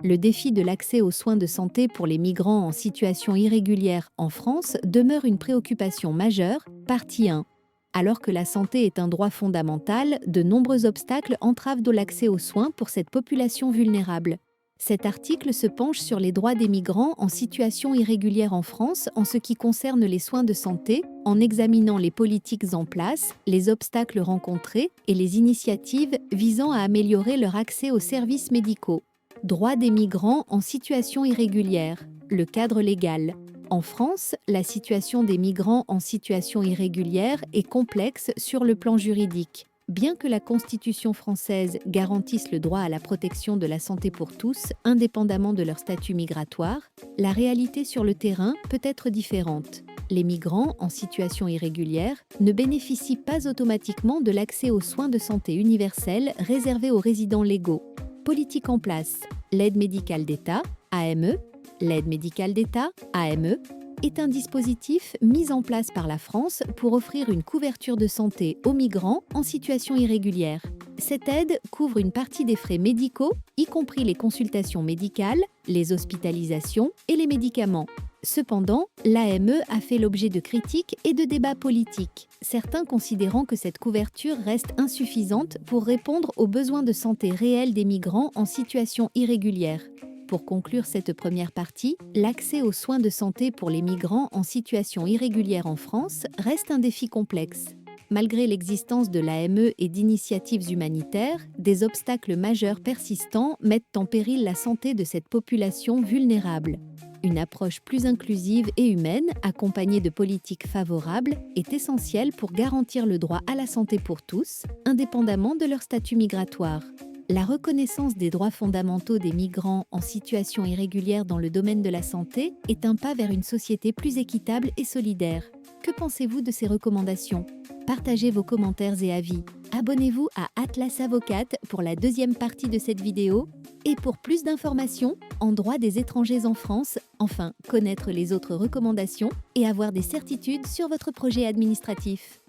Le défi de l'accès aux soins de santé pour les migrants en situation irrégulière en France demeure une préoccupation majeure, partie 1. Alors que la santé est un droit fondamental, de nombreux obstacles entravent l'accès aux soins pour cette population vulnérable. Cet article se penche sur les droits des migrants en situation irrégulière en France en ce qui concerne les soins de santé, en examinant les politiques en place, les obstacles rencontrés et les initiatives visant à améliorer leur accès aux services médicaux. Droits des migrants en situation irrégulière, le cadre légal. En France, la situation des migrants en situation irrégulière est complexe sur le plan juridique. Bien que la Constitution française garantisse le droit à la protection de la santé pour tous, indépendamment de leur statut migratoire, la réalité sur le terrain peut être différente. Les migrants en situation irrégulière ne bénéficient pas automatiquement de l'accès aux soins de santé universels réservés aux résidents légaux. Politique en place, l'aide médicale d'État, AME, l'aide médicale d'État, AME, est un dispositif mis en place par la France pour offrir une couverture de santé aux migrants en situation irrégulière. Cette aide couvre une partie des frais médicaux, y compris les consultations médicales, les hospitalisations et les médicaments. Cependant, l'AME a fait l'objet de critiques et de débats politiques, certains considérant que cette couverture reste insuffisante pour répondre aux besoins de santé réels des migrants en situation irrégulière. Pour conclure cette première partie, l'accès aux soins de santé pour les migrants en situation irrégulière en France reste un défi complexe. Malgré l'existence de l'AME et d'initiatives humanitaires, des obstacles majeurs persistants mettent en péril la santé de cette population vulnérable. Une approche plus inclusive et humaine, accompagnée de politiques favorables, est essentielle pour garantir le droit à la santé pour tous, indépendamment de leur statut migratoire. La reconnaissance des droits fondamentaux des migrants en situation irrégulière dans le domaine de la santé est un pas vers une société plus équitable et solidaire. Que pensez-vous de ces recommandations ? Partagez vos commentaires et avis. Abonnez-vous à Atlas Avocate pour la deuxième partie de cette vidéo. Et pour plus d'informations en droit des étrangers en France, enfin connaître les autres recommandations et avoir des certitudes sur votre projet administratif.